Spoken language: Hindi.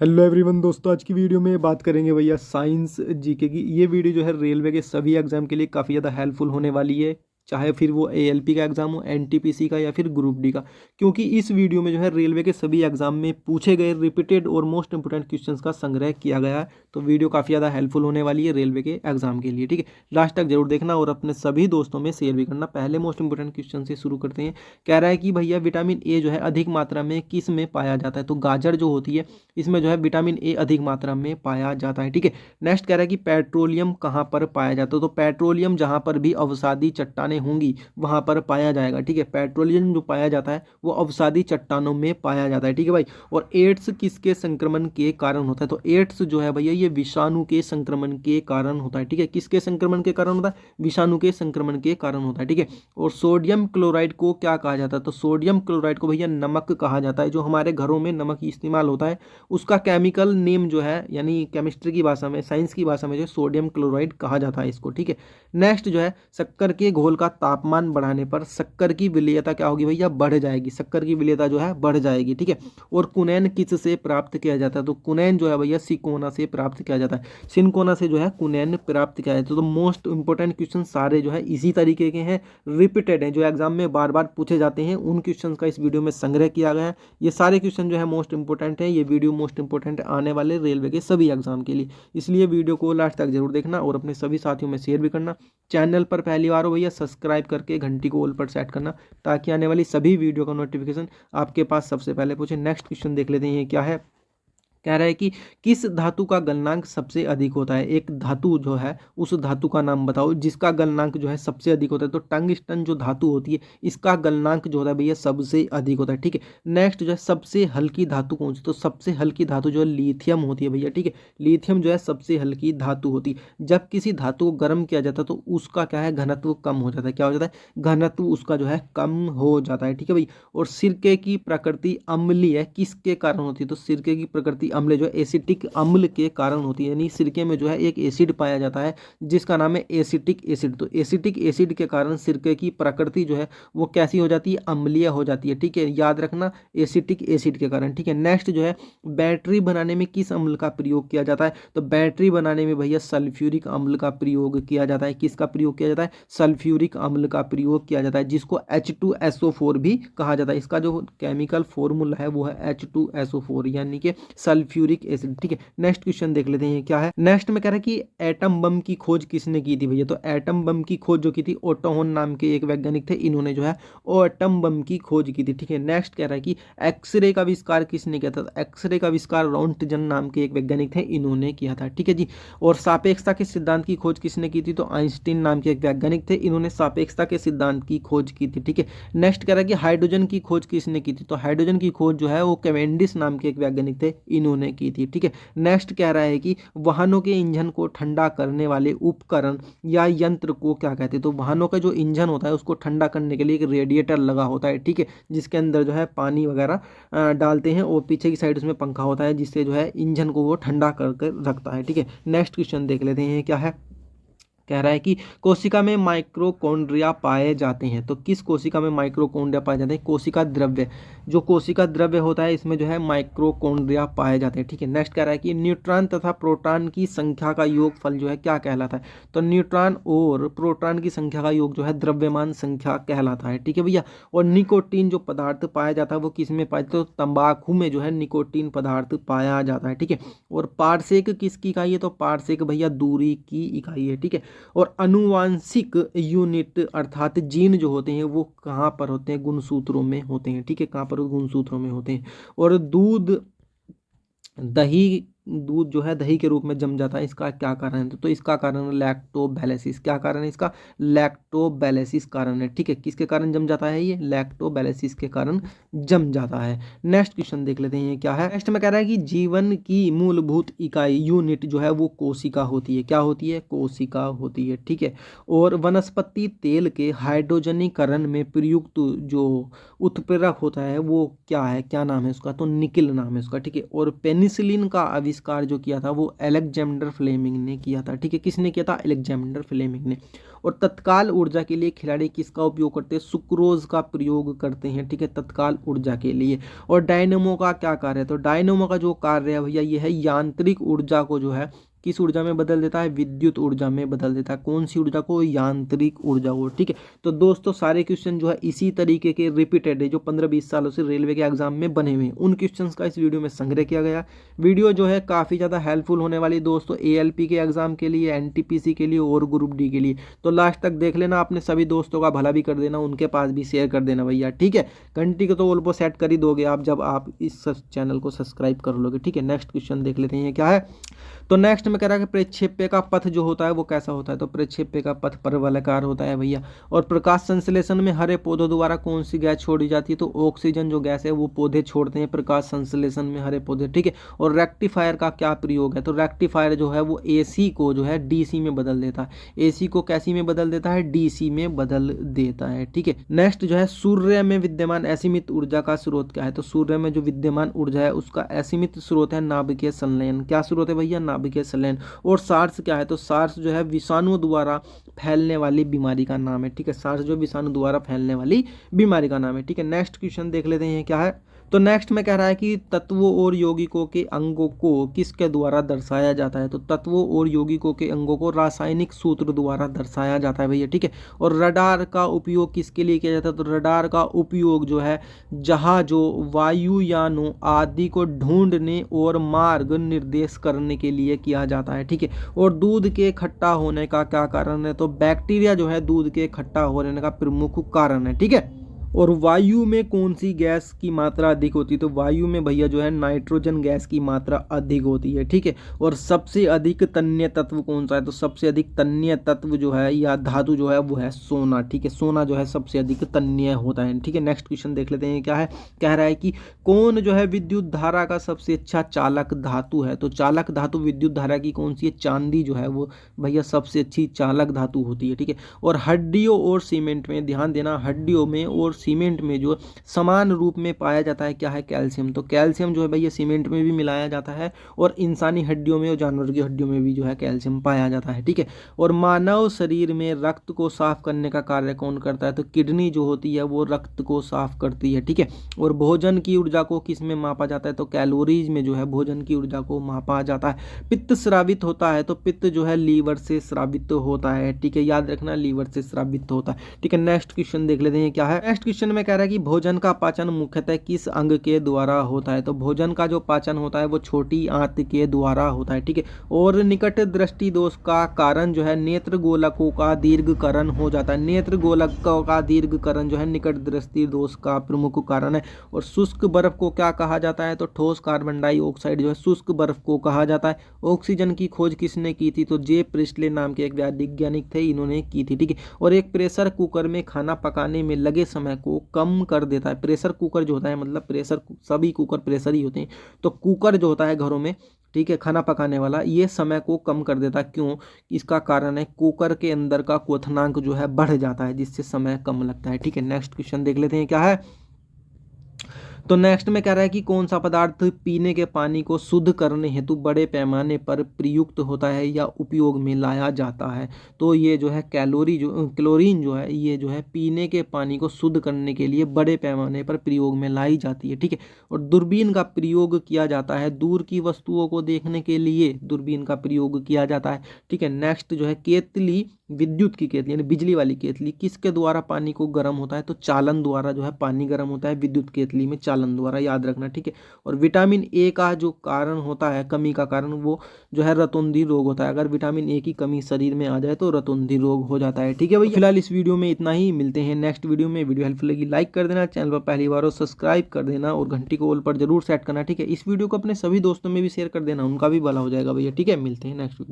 हेलो एवरीवन दोस्तों, आज की वीडियो में बात करेंगे भैया साइंस जीके की। ये वीडियो जो है रेलवे के सभी एग्जाम के लिए काफ़ी ज़्यादा हेल्पफुल होने वाली है, चाहे फिर वो एएलपी का एग्जाम हो, एनटीपीसी का या फिर ग्रुप डी का। क्योंकि इस वीडियो में जो है रेलवे के सभी एग्जाम में पूछे गए रिपीटेड और मोस्ट इंपोर्टेंट क्वेश्चंस का संग्रह किया गया है। तो वीडियो काफ़ी ज़्यादा हेल्पफुल होने वाली है रेलवे के एग्जाम के लिए, ठीक है। लास्ट तक जरूर देखना और अपने सभी दोस्तों में शेयर भी करना। पहले मोस्ट इंपोर्टेंट क्वेश्चन से शुरू करते हैं। कह रहा है कि भैया विटामिन ए जो है अधिक मात्रा में किस में पाया जाता है? तो गाजर जो होती है इसमें जो है विटामिन ए अधिक मात्रा में पाया जाता है, ठीक है। नेक्स्ट कह रहा है कि पेट्रोलियम कहाँ पर पाया जाता है? तो पेट्रोलियम जहाँ पर भी अवसादी चट्टानें होंगी वहाँ पर पाया जाएगा, ठीक है। पेट्रोलियम जो पाया जाता है वो अवसादी चट्टानों में पाया जाता है, ठीक है भाई। और एड्स किसके संक्रमण के कारण होता है? तो एड्स जो है भैया ये विषाणु के संक्रमण के कारण होता है, ठीक है। किसके संक्रमण के कारण होता है? विषाणु के संक्रमण के कारण होता है, ठीक है। और सोडियम क्लोराइड को क्या कहा जाता है? तो सोडियम क्लोराइड को भैया नमक कहा जाता है। जो हमारे घरों में नमक इस्तेमाल होता है उसका केमिकल नेम जो है, यानी केमिस्ट्री की भाषा में, साइंस की भाषा में जो सोडियम क्लोराइड कहा जाता है इसको, ठीक है। नेक्स्ट जो है शक्कर के घोल का तापमान बढ़ाने पर शक्कर की विलेयता क्या होगी भैया? बढ़ जाएगी। शक्कर की विलेयता जो है बढ़ जाएगी, ठीक है। और कुनैन किस से प्राप्त किया जाता है? तो कुनैन जो है भैया सिकोना से प्राप्त किया जाता है। सिनकोना से जो है कुनैन प्राप्त किया जाता है। तो मोस्ट इंपोर्टेंट क्वेश्चन सारे जो है इसी तरीके के हैं, रिपीटेड हैं, जो एग्जाम में बार बार पूछे जाते हैं। उन क्वेश्चन का इस वीडियो में संग्रह किया गया है। ये सारे क्वेश्चन जो है मोस्ट इंपोर्टेंट है। ये वीडियो मोस्ट इंपोर्टेंट आने वाले रेलवे के सभी एग्जाम के लिए, इसलिए वीडियो को लास्ट तक जरूर देखना और अपने सभी साथियों में शेयर भी करना। चैनल पर पहली बार हो भैया सब्सक्राइब करके घंटी को ऑल पर सेट करना, ताकि आने वाली सभी वीडियो का नोटिफिकेशन आपके पास सबसे पहले पहुंचे। नेक्स्ट क्वेश्चन देख लेते हैं, क्या है। कह रहा है कि किस धातु का गलनांक सबसे अधिक होता है? एक धातु जो है उस धातु का नाम बताओ जिसका गलनांक जो है सबसे अधिक होता है। तो टंगस्टन जो धातु होती है इसका गलनांक जो होता है भैया सबसे अधिक होता है, ठीक है। नेक्स्ट जो है सबसे हल्की धातु कौन सी? तो सबसे हल्की धातु जो है लिथियम होती है भैया, ठीक है। लिथियम जो है सबसे हल्की धातु होती है। जब किसी धातु को गर्म किया जाता है तो उसका क्या है, घनत्व कम हो जाता है। क्या हो जाता है? घनत्व उसका जो है कम हो जाता है, ठीक है भाई। और सिरके की प्रकृति अम्लीय है, किसके कारण होती है? तो सिरके की प्रकृति अम्ल जो है एसिटिक अम्ल के कारण होती है। यानी सिरके में जो है एक एसिड पाया जाता है जिसका नाम है एसिटिक एसिड। तो एसिटिक एसिड के कारण सिरके की प्रकृति जो है वो कैसी हो जाती है? अम्लीय हो जाती है, ठीक है। याद रखना, एसिटिक एसिड के कारण, ठीक है। नेक्स्ट जो है बैटरी बनाने में किस अम्ल का प्रयोग किया जाता है? तो बैटरी बनाने में भैया सल्फ्यूरिक अम्ल का प्रयोग किया जाता है। किसका प्रयोग किया जाता है? सल्फ्यूरिक अम्ल का प्रयोग किया जाता है, जिसको H2SO4 भी कहा जाता है। इसका जो केमिकल फॉर्मूला है वो है H2SO4 यानी कि सल्फ्यूरिक एसिड, ठीक है। नेक्स्ट क्वेश्चन देख लेते हैं, क्या है। नेक्स्ट में कह रहा है कि एटम बम की खोज किसने की थी भैया? तो एटम बम की खोज जो की थी ओटो होन नाम के एक वैज्ञानिक थे, इन्होंने जो है एटम बम की खोज की थी, ठीक है। नेक्स्ट कह रहा है कि एक्सरे का आविष्कार किसने किया था? एक्सरे का आविष्कार रॉन्टजन नाम के एक वैज्ञानिक थे, इन्होंने किया था, ठीक है जी। और सापेक्षता के सिद्धांत की खोज किसने की थी? तो आइंस्टीन नाम के एक वैज्ञानिक थे, इन्होंने सापेक्षता के सिद्धांत की खोज की थी, ठीक है। नेक्स्ट कह रहा है कि हाइड्रोजन की खोज किसने की थी? तो हाइड्रोजन की खोज जो है वो कैवेंडिश नाम के एक वैज्ञानिक थे, इन्होंने की थी, ठीक है। नेक्स्ट कह रहा है कि वाहनों के इंजन को ठंडा करने वाले उपकरण या यंत्र को क्या कहते हैं? तो वाहनों का जो इंजन होता है उसको ठंडा करने के लिए एक रेडिएटर लगा होता है, ठीक है, जिसके अंदर जो है पानी वगैरह डालते हैं और पीछे की साइड उसमें पंखा होता है जिससे जो है इंजन को वो ठंडा करके रखता है, ठीक है। नेक्स्ट क्वेश्चन देख लेते हैं, क्या है। कह रहा है कि कोशिका में माइक्रोकॉन्ड्रिया पाए जाते हैं। तो किस कोशिका में माइक्रोकॉन्ड्रिया पाए जाते हैं? कोशिका द्रव्य, जो कोशिका द्रव्य होता है इसमें जो है माइक्रोकॉन्ड्रिया पाए जाते हैं, ठीक है। नेक्स्ट कह रहा है कि न्यूट्रॉन तथा प्रोटॉन की संख्या का योगफल जो है क्या कहलाता है? तो न्यूट्रॉन और प्रोटॉन की संख्या का योग जो है द्रव्यमान संख्या कहलाता है, ठीक है भैया। और निकोटीन जो पदार्थ पाया जाता है वो किस में पाया जाता है? तो तंबाकू में जो है निकोटीन पदार्थ पाया जाता है, ठीक है। और पारसेक किसकी इकाई है? तो पारसेक भैया दूरी की इकाई है, ठीक है। और अनुवांशिक यूनिट अर्थात जीन जो होते हैं वो कहाँ पर होते हैं? गुणसूत्रों में होते हैं, ठीक है। कहाँ पर? गुणसूत्रों में होते हैं। और दूध जो है दही के रूप में जम जाता है, इसका क्या कारण है? तो इसका कारण लैक्टोबैलिसिस। क्या कारण है इसका? लैक्टोबैलिसिस कारण है, ठीक है। किसके कारण जम जाता है? ये लैक्टोबैलिसिस के कारण जम जाता है। नेक्स्ट क्वेश्चन देख लेते हैं, क्या है। नेक्स्ट में कह रहा है कि जीवन की मूलभूत इकाई यूनिट जो है वो कोशिका होती है। क्या होती है? कोशिका होती है, ठीक है। और वनस्पति तेल के हाइड्रोजनीकरण में प्रयुक्त जो उत्प्रेरक होता है वो क्या है? क्या नाम है उसका? तो निकिल नाम है उसका, ठीक है। और पेनिसिलिन का आविष्कार जो किया था वो अलेक्जेंडर फ्लेमिंग ने किया था। ठीक है, किसने किया था? अलेक्जेंडर फ्लेमिंग ने। और तत्काल ऊर्जा के लिए खिलाड़ी किसका उपयोग करते हैं? सुक्रोज का प्रयोग करते हैं। ठीक है, तत्काल ऊर्जा के लिए। और डायनेमो का क्या कार्य है? तो डायनेमो का जो कार्य है भैया ये है यांत्रिक ऊर्जा को जो है किस ऊर्जा में बदल देता है? विद्युत ऊर्जा में बदल देता है। कौन सी ऊर्जा को? यांत्रिक ऊर्जा को। ठीक है, तो दोस्तों सारे क्वेश्चन जो है इसी तरीके के रिपीटेड है जो 15-20 सालों से रेलवे के एग्जाम में बने हुए हैं, उन क्वेश्चंस का इस वीडियो में संग्रह किया गया। वीडियो जो है काफ़ी ज़्यादा हेल्पफुल होने वाली दोस्तों ALP के एग्जाम के लिए, NTPC के लिए और ग्रुप डी के लिए। तो लास्ट तक देख लेना, अपने सभी दोस्तों का भला भी कर देना, उनके पास भी शेयर कर देना भैया। ठीक है, घंटी को तो ऑलमोस्ट सेट कर ही दोगे आप जब आप इस चैनल को सब्सक्राइब कर लोगे। ठीक है, नेक्स्ट क्वेश्चन देख लेते हैं क्या है। तो नेक्स्ट में कह रहा है कि प्रक्षेप्य का पथ जो होता है वो कैसा होता है? तो प्रक्षेप्य का पथ परवलयाकार होता है भैया। और प्रकाश संश्लेषण में हरे पौधों द्वारा कौन सी गैस छोड़ी जाती है? तो ऑक्सीजन जो गैस है वो पौधे छोड़ते हैं प्रकाश संश्लेषण में, हरे पौधे। ठीक है, और रेक्टिफायर का क्या प्रयोग है? तो रेक्टिफायर जो है वो AC को जो है DC में बदल देता है। AC को कैसी में बदल देता है? DC में बदल देता है। ठीक है, नेक्स्ट जो है सूर्य में विद्यमान असीमित ऊर्जा का स्रोत क्या है? तो सूर्य में जो विद्यमान ऊर्जा है उसका असीमित स्रोत है नाभिकीय संलयन। क्या स्रोत है भैया? नाभिकीय संलयन। और सार्स क्या है? तो सार्स जो है विषाणु द्वारा फैलने वाली बीमारी का नाम है। ठीक है, सार्स जो विषाणु द्वारा फैलने वाली बीमारी का नाम है। ठीक है, नेक्स्ट क्वेश्चन देख लेते हैं क्या है। तो नेक्स्ट में कह रहा है कि तत्वों और यौगिकों के अंगों को किसके द्वारा दर्शाया जाता है? तो तत्वों और यौगिकों के अंगों को रासायनिक सूत्र द्वारा दर्शाया जाता है भैया। ठीक है, और रडार का उपयोग किसके लिए किया जाता है? तो रडार का उपयोग जो है जहाजों, वायुयानों आदि को ढूंढने और मार्ग निर्देश करने के लिए किया जाता है। ठीक है, और दूध के खट्टा होने का क्या कारण है? तो बैक्टीरिया जो है दूध के खट्टा होने का प्रमुख कारण है। ठीक है, और वायु में कौन सी गैस की मात्रा अधिक होती है? तो वायु में भैया जो है नाइट्रोजन गैस की मात्रा अधिक होती है। ठीक है, और सबसे अधिक तन्य तत्व कौन सा है? तो सबसे अधिक तन्य तत्व जो है या धातु जो है वो है सोना। ठीक है, सोना जो है सबसे अधिक तन्य होता है। ठीक है, नेक्स्ट क्वेश्चन देख लेते हैं क्या है। कह रहा है कि कौन जो है विद्युत धारा का सबसे अच्छा चालक धातु है? तो चालक धातु विद्युत धारा की कौन सी है? चांदी जो है वो भैया सबसे अच्छी चालक धातु होती है। ठीक है, और हड्डियों और सीमेंट में ध्यान देना, हड्डियों में और सीमेंट में जो समान रूप में पाया जाता है क्या है? कैल्शियम। तो कैल्शियम जो है भैया सीमेंट में भी मिलाया जाता है और इंसानी हड्डियों में और जानवर की हड्डियों में भी जो है कैल्शियम पाया जाता है। ठीक है, और मानव शरीर में रक्त को साफ करने का कार्य कौन करता है? तो किडनी जो होती है वो रक्त को साफ करती है। ठीक है, और भोजन की ऊर्जा को किस में मापा जाता है? तो कैलोरीज में जो है भोजन की ऊर्जा को मापा जाता है। पित्त स्रावित होता है, तो पित्त जो है लीवर से स्रावित होता है। ठीक है, याद रखना लीवर से स्रावित होता है। ठीक है, नेक्स्ट क्वेश्चन देख लेते हैं क्या है। नेक्स्ट क्वेश्चन में कह रहा है कि भोजन का पाचन मुख्यतः किस अंग के द्वारा होता है? तो भोजन का जो पाचन होता है वो छोटी आंत के द्वारा होता है। ठीक है, और निकट दृष्टि दोष का कारण जो है नेत्र गोलकों का दीर्घकरण हो जाता है। नेत्र गोलकों का दीर्घकरण जो है निकट दृष्टि दोष का प्रमुख कारण है। और शुष्क बर्फ को क्या कहा जाता है? तो ठोस कार्बन डाइऑक्साइड जो है शुष्क बर्फ को कहा जाता है। ऑक्सीजन की खोज किसने की थी? तो जे प्रिस्टले नाम के एक वैज्ञानिक थे, इन्होंने की थी। ठीक है, और एक प्रेशर कुकर में खाना पकाने में लगे समय को कम कर देता है। प्रेशर कुकर जो होता है, मतलब प्रेशर, सभी कुकर प्रेशर ही होते हैं, तो कुकर जो होता है घरों में, ठीक है, खाना पकाने वाला, ये समय को कम कर देता है। क्यों? इसका कारण है कुकर के अंदर का क्वथनांक जो है बढ़ जाता है, जिससे समय कम लगता है। ठीक है, नेक्स्ट क्वेश्चन देख लेते हैं क्या है। तो नेक्स्ट में कह रहा है कि कौन सा पदार्थ पीने के पानी को शुद्ध करने हेतु बड़े पैमाने पर प्रयुक्त होता है या उपयोग में लाया जाता है? तो ये जो है क्लोरीन जो है ये जो है पीने के पानी को शुद्ध करने के लिए बड़े पैमाने पर प्रयोग में लाई जाती है। ठीक है, और दूरबीन का प्रयोग किया जाता है दूर की वस्तुओं को देखने के लिए, दूरबीन का प्रयोग किया जाता है। ठीक है, नेक्स्ट जो है केतली, विद्युत की केतली यानी बिजली वाली केतली, किसके द्वारा पानी को गर्म होता है? तो चालन द्वारा जो है पानी गर्म होता है विद्युत केतली में, चालन द्वारा, याद रखना। ठीक है, और विटामिन ए का जो कारण होता है, कमी का कारण, वो जो है रतौंधी रोग होता है। अगर विटामिन ए की कमी शरीर में आ जाए तो रतौंधी रोग हो जाता है। ठीक है भैया, फिलहाल इस वीडियो में इतना ही, मिलते हैं नेक्स्ट वीडियो में। वीडियो हेल्पफुल लगी लाइक कर देना, चैनल पर पहली बार हो सब्सक्राइब कर देना और घंटी को ऑल पर जरूर सेट करना। ठीक है, इस वीडियो को अपने सभी दोस्तों में भी शेयर कर देना, उनका भी भला हो जाएगा भैया। ठीक है, मिलते हैं नेक्स्ट वीडियो।